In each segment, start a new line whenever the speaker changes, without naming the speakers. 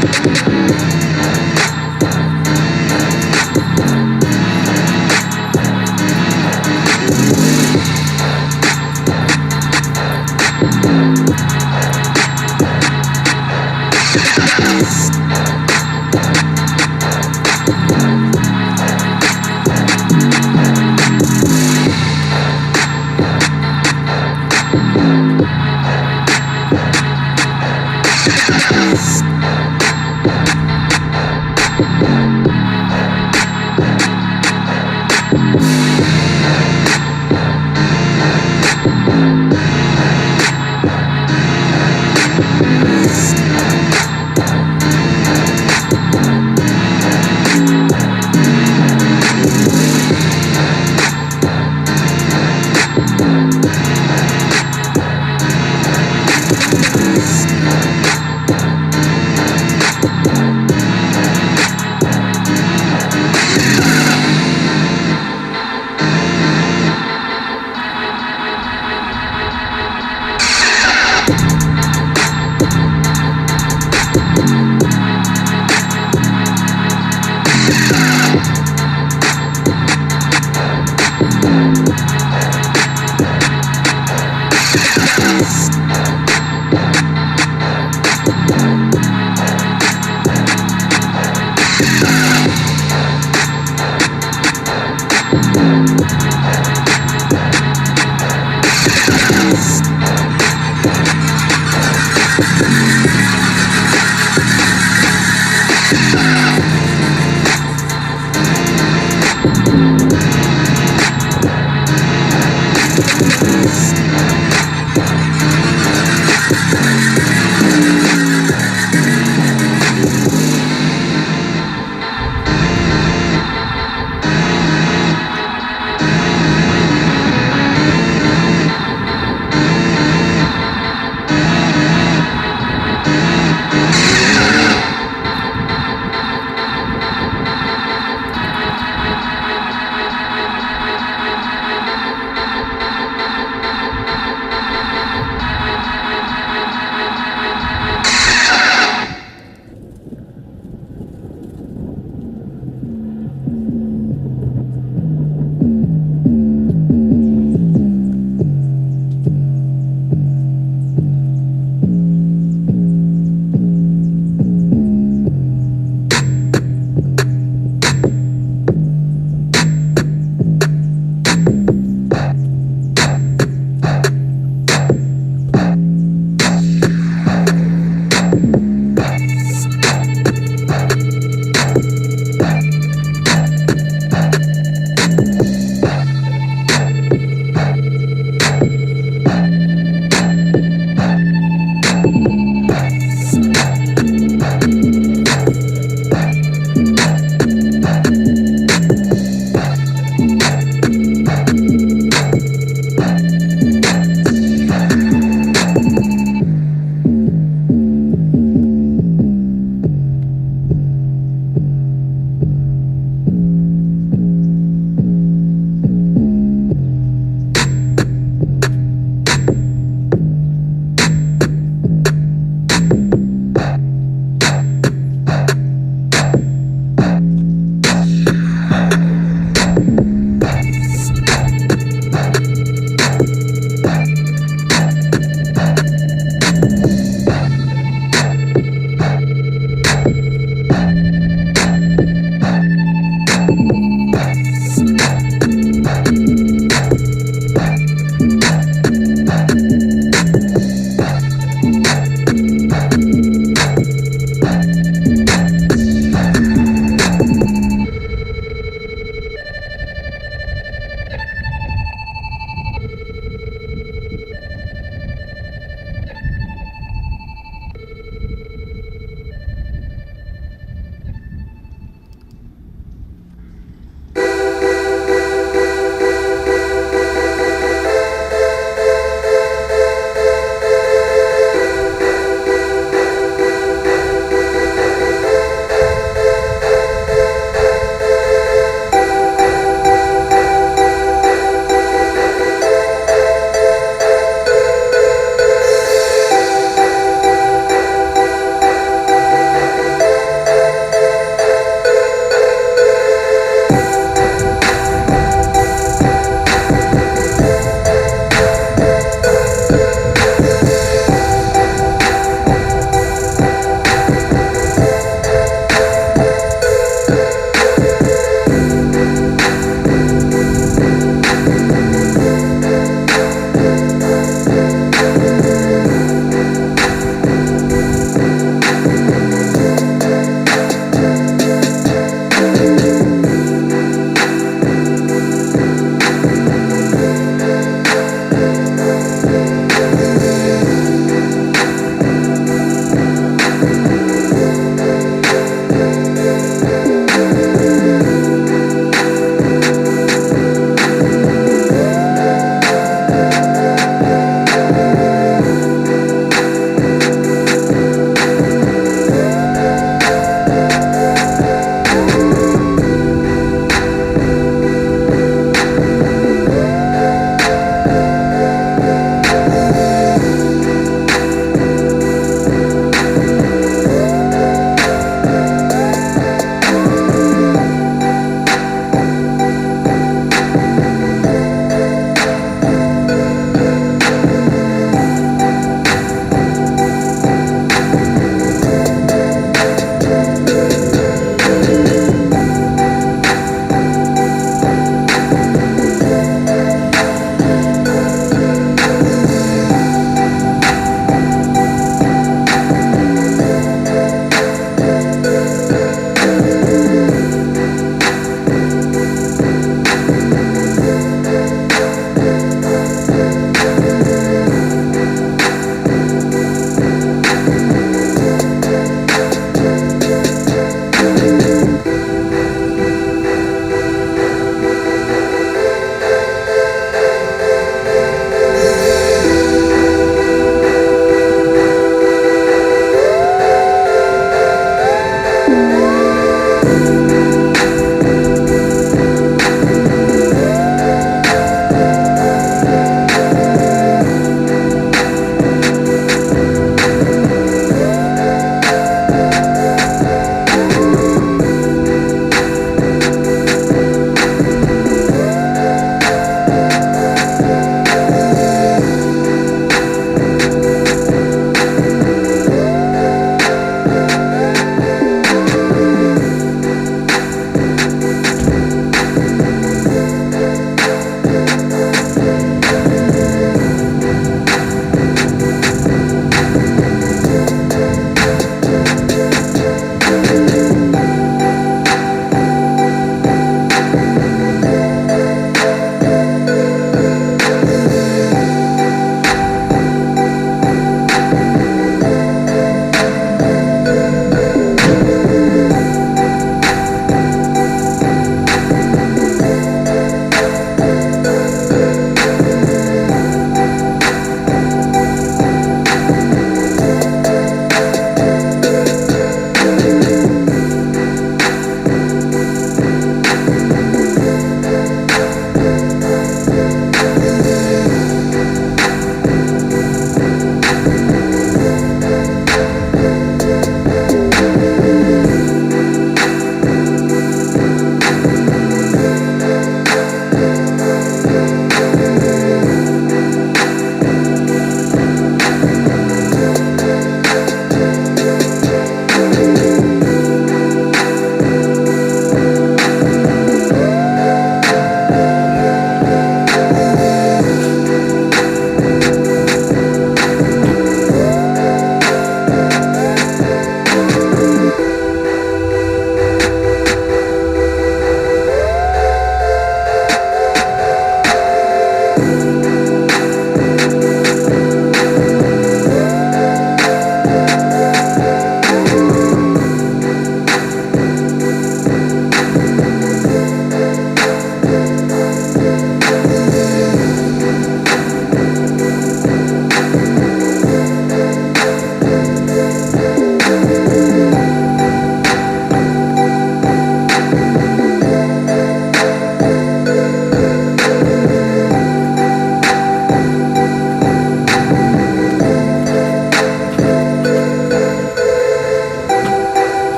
Graffiti-Melrose.
'Cause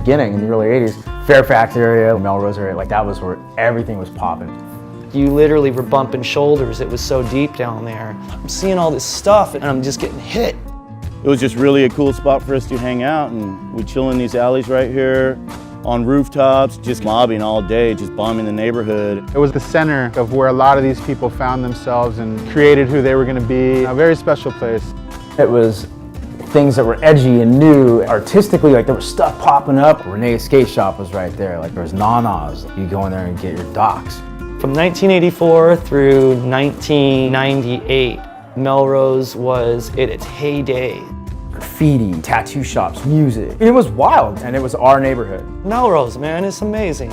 beginning, in the early 80s, Fairfax area, Melrose area, like that was where everything was popping.
You literally were bumping shoulders. It was so deep down there. I'm seeing all this stuff and I'm just getting hit.
It was just really a cool spot for us to hang out, and we chill in these alleys right here, on rooftops, just mobbing all day, just bombing the neighborhood.
It was the center of where a lot of these people found themselves and created who they were going to be. A very special place.
It was things that were edgy and new, artistically, like there was stuff popping up. Renee's skate shop was right there, like there was Nana's. You go in there and get your docs.
From 1984 through 1998, Melrose was at its heyday.
Graffiti, tattoo shops, music. It was wild, and it was our neighborhood.
Melrose, man, it's amazing.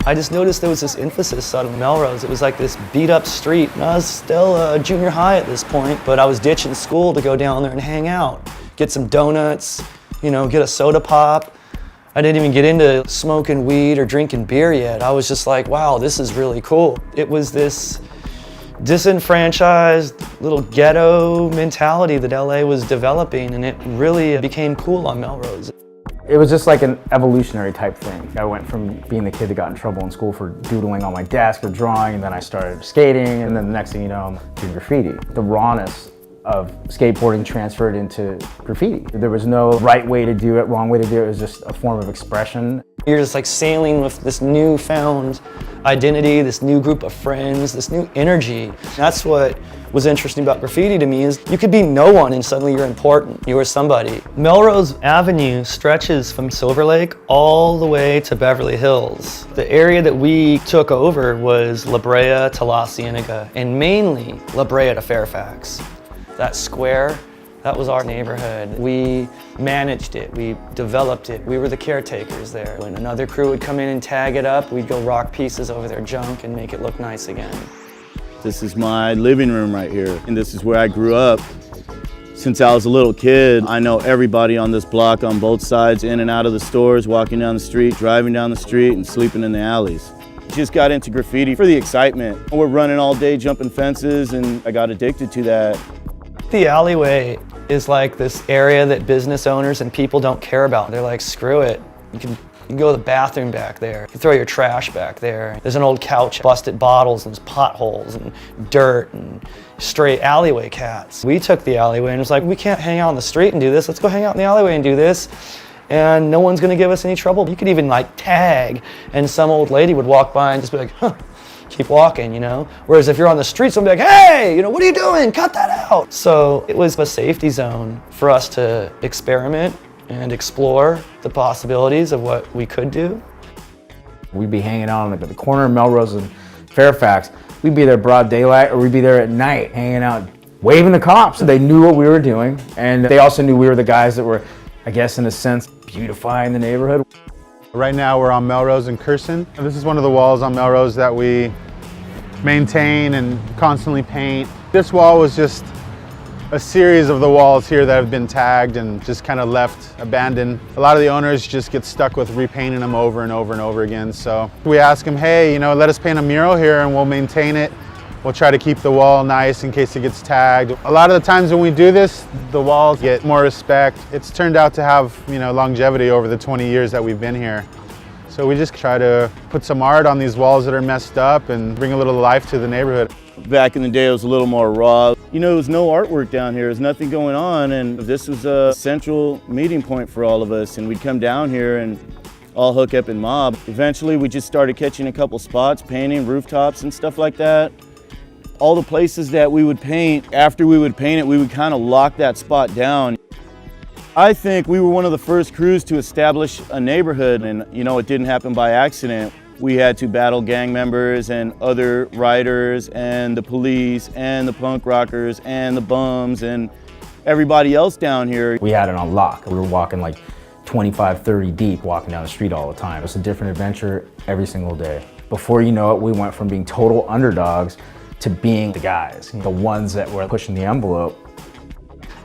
I just noticed there was this emphasis out of Melrose. It was like this beat up street. And I was still junior high at this point, but I was ditching school to go down there and hang out. Get some donuts, you know, get a soda pop. I didn't even get into smoking weed or drinking beer yet. I was just like, wow, this is really cool. It was this disenfranchised little ghetto mentality that LA was developing, and it really became cool on Melrose.
It was just like an evolutionary type thing. I went from being the kid that got in trouble in school for doodling on my desk or drawing, and then I started skating, and then the next thing you know, I'm doing graffiti. The rawness of skateboarding transferred into graffiti. There was no right way to do it, wrong way to do it. It was just a form of expression.
You're just like sailing with this newfound identity, this new group of friends, this new energy. That's what was interesting about graffiti to me, is you could be no one and suddenly you're important. You were somebody. Melrose Avenue stretches from Silver Lake all the way to Beverly Hills. The area that we took over was La Brea to La Cienega, and mainly La Brea to Fairfax. That square, that was our neighborhood. We managed it, we developed it, we were the caretakers there. When another crew would come in and tag it up, we'd go rock pieces over their junk and make it look nice again.
This is my living room right here, and this is where I grew up. Since I was a little kid, I know everybody on this block on both sides, in and out of the stores, walking down the street, driving down the street, and sleeping in the alleys. Just got into graffiti for the excitement. We're running all day, jumping fences, and I got addicted to that.
The alleyway is like this area that business owners and people don't care about. They're like, screw it. You can go to the bathroom back there. You can throw your trash back there. There's an old couch, busted bottles, and there's potholes and dirt and stray alleyway cats. We took the alleyway and was like, we can't hang out on the street and do this. Let's go hang out in the alleyway and do this. And no one's gonna give us any trouble. You could even like tag, and some old lady would walk by and just be like, huh. Keep walking, you know? Whereas if you're on the street, someone would be like, hey, you know, what are you doing? Cut that out. So it was a safety zone for us to experiment and explore the possibilities of what we could do.
We'd be hanging out on the corner of Melrose and Fairfax. We'd be there broad daylight, or we'd be there at night hanging out, waving the cops. They knew what we were doing, and they also knew we were the guys that were, I guess in a sense, beautifying the neighborhood.
Right now we're on Melrose and Curson. This is one of the walls on Melrose that we maintain and constantly paint. This wall was just a series of the walls here that have been tagged and just kind of left abandoned. A lot of the owners just get stuck with repainting them over and over and over again. So we ask them, hey, you know, let us paint a mural here and we'll maintain it. We'll try to keep the wall nice in case it gets tagged. A lot of the times when we do this, the walls get more respect. It's turned out to have, you know, longevity over the 20 years that we've been here. So we just try to put some art on these walls that are messed up and bring a little life to the neighborhood.
Back in the day, it was a little more raw. You know, there was no artwork down here. There's nothing going on, and this was a central meeting point for all of us. And we'd come down here and all hook up and mob. Eventually, we just started catching a couple spots, painting rooftops and stuff like that. All the places that we would paint, after we would paint it, we would kind of lock that spot down. I think we were one of the first crews to establish a neighborhood, and you know, it didn't happen by accident. We had to battle gang members and other riders and the police and the punk rockers and the bums and everybody else down here.
We had it on lock. We were walking like 25, 30 deep, walking down the street all the time. It was a different adventure every single day. Before you know it, we went from being total underdogs to being the guys, the ones that were pushing the envelope.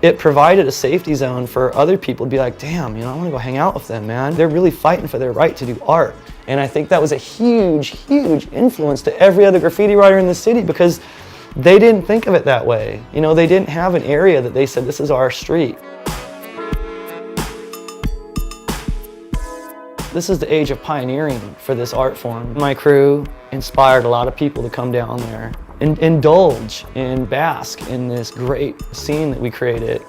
It provided a safety zone for other people to be like, damn, you know, I want to go hang out with them, man. They're really fighting for their right to do art. And I think that was a huge, huge influence to every other graffiti writer in the city, because They didn't think of it that way. You know, they didn't have an area that they said, this is our street. This is the age of pioneering for this art form. My crew inspired a lot of people to come down there and indulge and bask in this great scene that we created.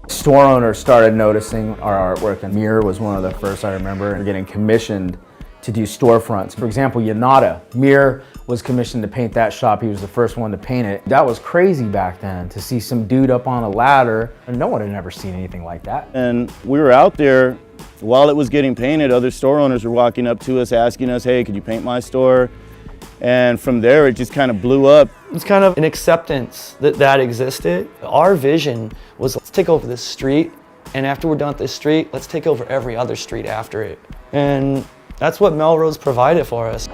Store owners started noticing our artwork, and Mir was one of the first I remember getting commissioned to do storefronts. For example, Yanada, Mir was commissioned to paint that shop. He was the first one to paint it. That was crazy back then, to see some dude up on a ladder, and no one had ever seen anything like that.
And we were out there while it was getting painted. Other store owners were walking up to us asking us, hey, could you paint my store? And from there, it just kind of blew up.
It's kind of an acceptance that that existed. Our vision was, let's take over this street, and after we're done with this street, let's take over every other street after it. And that's what Melrose provided for us.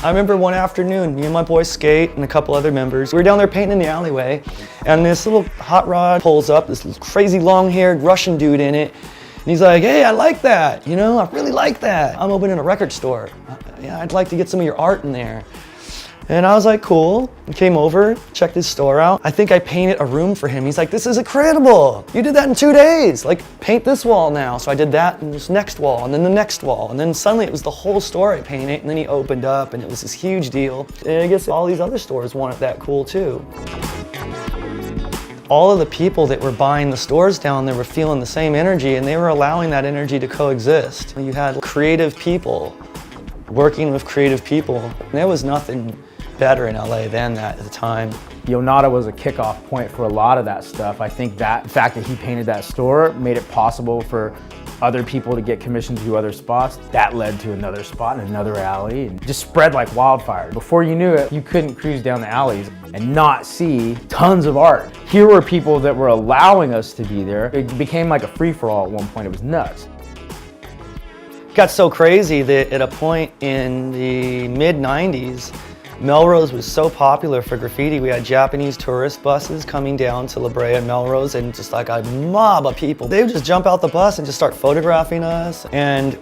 I remember one afternoon, me and my boy Skate and a couple other members, we were down there painting in the alleyway, and this little hot rod pulls up, this crazy long-haired Russian dude in it, and he's like, hey, I like that, you know, I really like that. I'm opening a record store. Yeah, I'd like to get some of your art in there. And I was like, cool. And came over, checked his store out. I think I painted a room for him. He's like, this is incredible. You did that in 2 days. Like, paint this wall now. So I did that and this next wall, and then the next wall. And then suddenly it was the whole store I painted, and then he opened up, and it was this huge deal. And I guess all these other stores wanted that cool too. All of the people that were buying the stores down there were feeling the same energy, and they were allowing that energy to coexist. You had creative people working with creative people. And there was nothing better in LA than that at the time.
Yonada was a kickoff point for a lot of that stuff. I think that the fact that he painted that store made it possible for other people to get commissioned to do other spots. That led to another spot in another alley, and just spread like wildfire. Before you knew it, you couldn't cruise down the alleys and not see tons of art. Here were people that were allowing us to be there. It became like a free-for-all at one point. It was nuts.
It got so crazy that at a point in the mid-90s, Melrose was so popular for graffiti. We had Japanese tourist buses coming down to La Brea and Melrose, and just like a mob of people. They would just jump out the bus and just start photographing us. And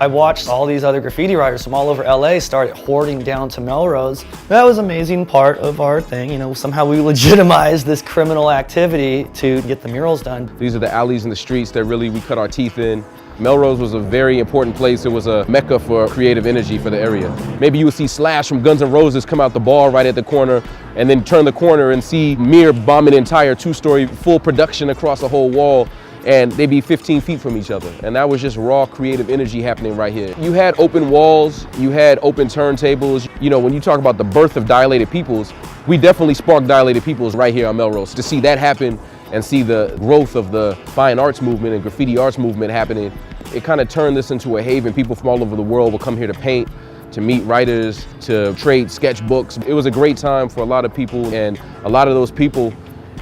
I watched all these other graffiti writers from all over LA started hoarding down to Melrose. That was an amazing part of our thing. You know, somehow we legitimized this criminal activity to get the murals done.
These are the alleys and the streets that really we cut our teeth in. Melrose was a very important place. It was a mecca for creative energy for the area. Maybe you would see Slash from Guns N' Roses come out the bar right at the corner, and then turn the corner and see Mir bomb an entire 2-story full production across a whole wall, and they'd be 15 feet from each other. And that was just raw creative energy happening right here. You had open walls, you had open turntables. You know, when you talk about the birth of Dilated Peoples, we definitely sparked Dilated Peoples right here on Melrose. To see that happen and see the growth of the fine arts movement and graffiti arts movement happening, it kind of turned this into a haven. People from all over the world will come here to paint, to meet writers, to trade sketchbooks. It was a great time for a lot of people, and a lot of those people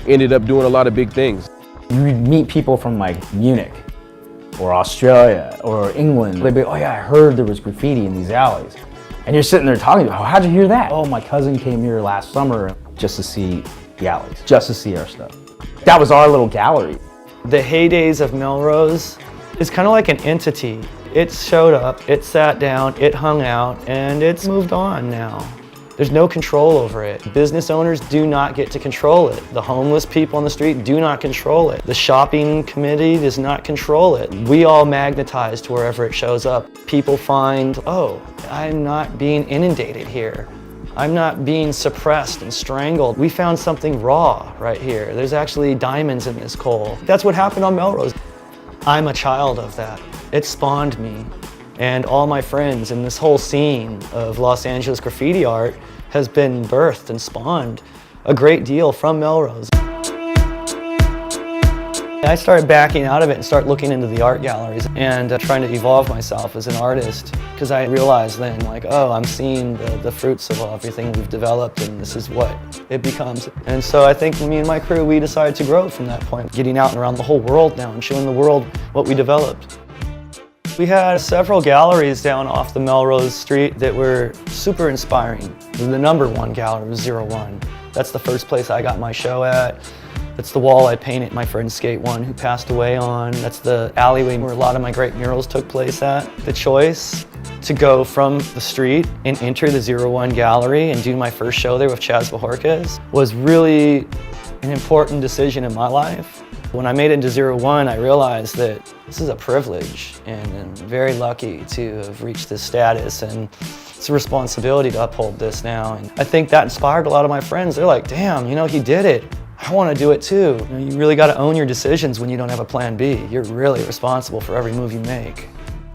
ended up doing a lot of big things.
You would meet people from like Munich or Australia or England. They'd be, oh yeah, I heard there was graffiti in these alleys. And you're sitting there talking about, oh, how'd you hear that? Oh, my cousin came here last summer just to see the alleys, just to see our stuff. That was our little gallery.
The heydays of Melrose is kind of like an entity. It showed up, it sat down, it hung out, and it's moved on now. There's no control over it. Business owners do not get to control it. The homeless people on the street do not control it. The shopping committee does not control it. We all magnetize to wherever it shows up. People find, oh, I'm not being inundated here. I'm not being suppressed and strangled. We found something raw right here. There's actually diamonds in this coal. That's what happened on Melrose. I'm a child of that. It spawned me. And all my friends and this whole scene of Los Angeles graffiti art has been birthed and spawned a great deal from Melrose. I started backing out of it and started looking into the art galleries and trying to evolve myself as an artist, because I realized then, like, oh, I'm seeing the fruits of everything we've developed, and this is what it becomes. And so I think me and my crew, we decided to grow from that point, getting out and around the whole world now and showing the world what we developed. We had several galleries down off the Melrose Street that were super inspiring. The #1 gallery was 01. That's the first place I got my show at. That's the wall I painted my friend Skate One, who passed away on. That's the alleyway where a lot of my great murals took place at. The choice to go from the street and enter the 01 gallery and do my first show there with Chaz Bajorquez was really an important decision in my life. When I made it into 01, I realized that this is a privilege, and I'm very lucky to have reached this status, and it's a responsibility to uphold this now. And I think that inspired a lot of my friends. They're like, damn, you know, he did it. I want to do it too. You know, you really got to own your decisions when you don't have a plan B. You're really responsible for every move you make.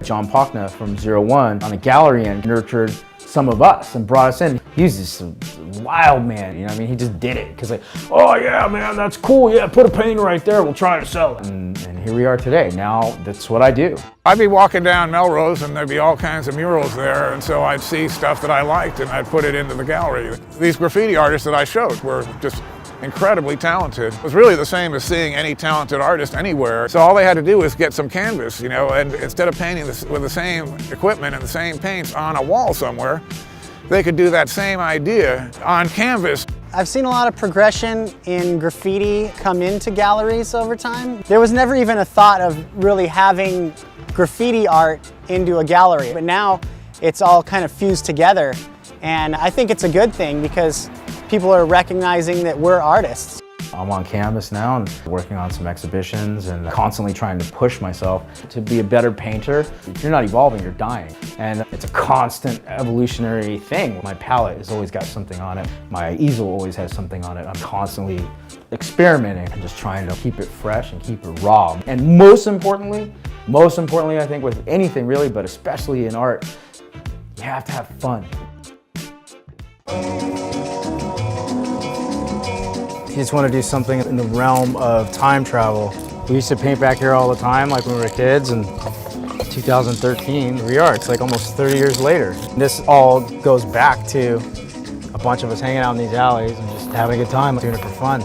John Pochna from 01 on a gallery and nurtured some of us and brought us in. He was just a wild man, you know what I mean? He just did it because like, oh yeah, man, that's cool. Yeah, put a painting right there. We'll try to sell it. And here we are today. Now that's what I do.
I'd be walking down Melrose and there'd be all kinds of murals there, and so I'd see stuff that I liked and I'd put it into the gallery. These graffiti artists that I showed were just incredibly talented. It was really the same as seeing any talented artist anywhere. So all they had to do was get some canvas, you know, and instead of painting this with the same equipment and the same paints on a wall somewhere, they could do that same idea on canvas.
I've seen a lot of progression in graffiti come into galleries over time. There was never even a thought of really having graffiti art into a gallery, but now it's all kind of fused together. And I think it's a good thing because people are recognizing that we're artists.
I'm on canvas now and working on some exhibitions and constantly trying to push myself to be a better painter. If you're not evolving, you're dying. And it's a constant evolutionary thing. My palette has always got something on it. My easel always has something on it. I'm constantly experimenting and just trying to keep it fresh and keep it raw. And most importantly, I think with anything really, but especially in art, you have to have fun. You just want to do something in the realm of time travel. We used to paint back here all the time, like when we were kids, and 2013, here we are. It's like almost 30 years later. This all goes back to a bunch of us hanging out in these alleys and just having a good time, doing it for fun.